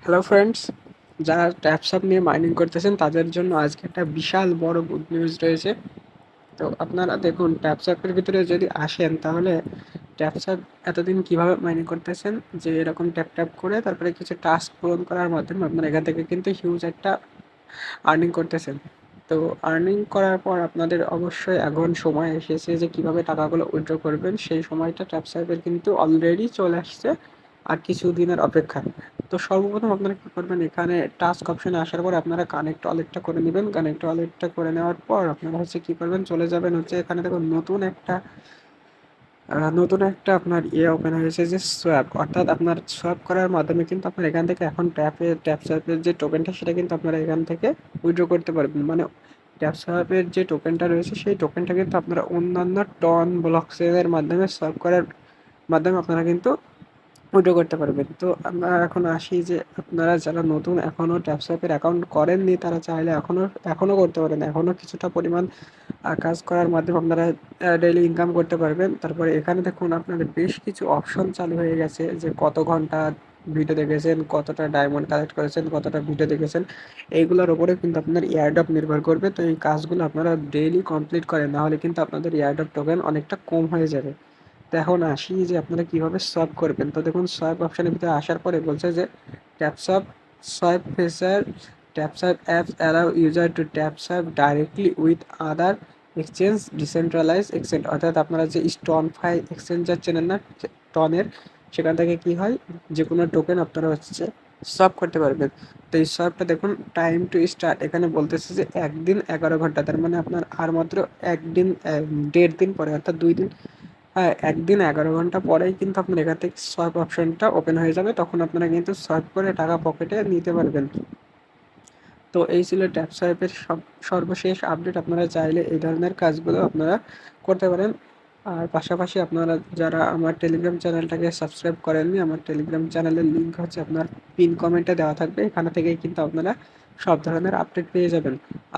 Hello friends, যারা ট্যাপসাপ নিয়ে mining করতেছেন তাদের জন্য আজকে একটা বিশাল বড় গুড নিউজ রয়েছে। তো আপনারা দেখুন, ট্যাপসাপের ভিতরে যদি আসেন তাহলে ট্যাপসাপ এতদিন কিভাবে মাইনিং করতেছেন, যে এরকম ট্যাপ ট্যাপ করে তারপরে কিছু টাস্ক পূরণ করার মাধ্যমে আপনারা এখান থেকে কিন্তু হিউজ একটা আর্নিং করতেছেন। তো আর্নিং করার পর আপনাদের অবশ্যই এখন সময় এসেছে যে কিভাবে টাকাগুলো উইথড্র করবেন। সেই সময়টা ট্যাপসাপের কিন্তু অলরেডি চলে আসছে, আর কিছু দিনের অপেক্ষা। তো সর্বপ্রথম আপনারা কী করবেন, এখানে টাস্ক অপশানে আসার পর আপনারা কানেক্ট ওয়ালেটটা করে নেবেন। কানেক্ট ওয়ালেটটা করে নেওয়ার পর আপনারা কী করবেন, চলে যাবেন এখানে দেখুন নতুন একটা আপনার ওপেন হয়েছে, যে সোয়াপ, অর্থাৎ আপনার সোয়াপ করার মাধ্যমে কিন্তু আপনার এখান থেকে এখন ট্যাপসাপের যে টোকেনটা সেটা কিন্তু আপনারা এখান থেকে উইথড্র করতে পারবেন। মানে ট্যাপসাপের যে টোকেনটা রয়েছে সেই টোকেনটা কিন্তু আপনারা অন্যান্য টন ব্লকচেনের মাধ্যমে সোয়াপ করার মাধ্যমে আপনারা কিন্তু উইথড্র করতে পারবেন। তো আমরা এখন আসি যে আপনারা যারা নতুন এখনও ট্যাপসাপের অ্যাকাউন্ট করেননি তারা চাইলে এখনও করতে পারেন। এখনও কিছুটা পরিমাণ কাজ করার মাধ্যমে আপনারা ডেইলি ইনকাম করতে পারবেন। তারপরে এখানে দেখুন আপনাদের বেশ কিছু অপশন চালু হয়ে গেছে, যে কত ঘন্টা ভিডিও দেখেছেন, কতটা ডায়মন্ড কালেক্ট করেছেন, কতটা ভিডিও দেখেছেন, এইগুলোর ওপরে কিন্তু আপনার এয়ারড্রপ নির্ভর করবে। তো এই কাজগুলো আপনারা ডেইলি কমপ্লিট করেন, নাহলে কিন্তু আপনাদের এয়ারড্রপ টোকেন অনেকটা কম হয়ে যাবে। তো এখন আসি যে আপনারা কীভাবে সোয়াপ করবেন। তো দেখুন, সোয়াপ অপশানের ভিতরে আসার পরে বলছে যে TapSwap swap feature, TapSwap apps allow user to TapSwap directly with other exchange decentralize exchange, অর্থাৎ আপনারা যে স্টনফাই এক্সচেঞ্জার চেনেন না, টনের, সেখান থেকে কি হয়, যে কোনো টোকেন আপনারা সোয়াপ করতে পারবেন। তো এই সোয়াপটা দেখুন, টাইম টু স্টার্ট এখানে বলতেছে যে 1 দিন 11 ঘন্টা, তার মানে আপনার আর মাত্র 1 দিন 1.5 দিন পরে, অর্থাৎ 2 দিন, হ্যাঁ, 1 দিন 11 ঘন্টা পরেই কিন্তু আপনার এখান থেকে সোয়াইপ অপশনটা ওপেন হয়ে যাবে। তখন আপনারা কিন্তু সোয়াইপ করে টাকা পকেটে নিতে পারবেন। তো এই ছিল ট্যাপসোয়াইপের সর্বশেষ আপডেট। আপনারা চাইলে এই ধরনের কাজগুলো আপনারা করতে পারেন। আর পাশাপাশি আপনারা যারা আমার টেলিগ্রাম চ্যানেলটাকে সাবস্ক্রাইব করেননি, আমার টেলিগ্রাম চ্যানেলের লিঙ্ক হচ্ছে আপনার পিন কমেন্টে দেওয়া থাকবে। এখানে থেকেই কিন্তু আপনারা সব ধরনের আপডেট পেয়ে যাবেন।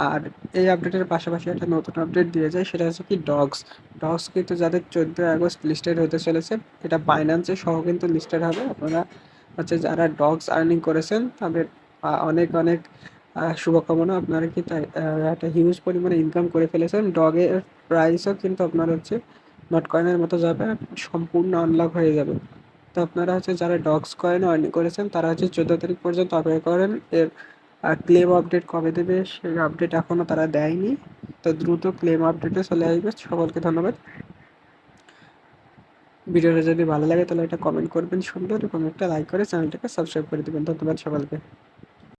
আর এই আপডেটের পাশাপাশি একটা নতুন আপডেট দিয়ে যায়, সেটা হচ্ছে কি ডগস কিন্তু যাদের 14 আগস্ট লিস্টেড হতে চলেছে, এটা বাইন্যান্সে সহ কিন্তু লিস্টেড হবে। আপনারা যারা ডগস আর্নিং করেছেন তাদের অনেক অনেক শুভকামনা। আপনারা কি তাই একটা হিউজ পরিমাণে ইনকাম করে ফেলেছেন। ডগের প্রাইসও কিন্তু আপনার নট কয়েনের মতো যাবে, সম্পূর্ণ আনলক হয়ে যাবে। তো আপনারা যারা ডগস কয়েন আর্নিং করেছেন তারা 14 তারিখ পর্যন্ত অপেক্ষা করেন। এর ক্লেম আপডেট কবে দেবে সেই আপডেট এখনও তারা দেয়নি। তো দ্রুত ক্লেম আপডেটে চলে আসবে। সকলকে ধন্যবাদ। ভিডিওটা যদি ভালো লাগে তাহলে একটা কমেন্ট করবেন সুন্দর, এবং একটা লাইক করে চ্যানেলটাকে সাবস্ক্রাইব করে দেবেন। ধন্যবাদ সকলকে।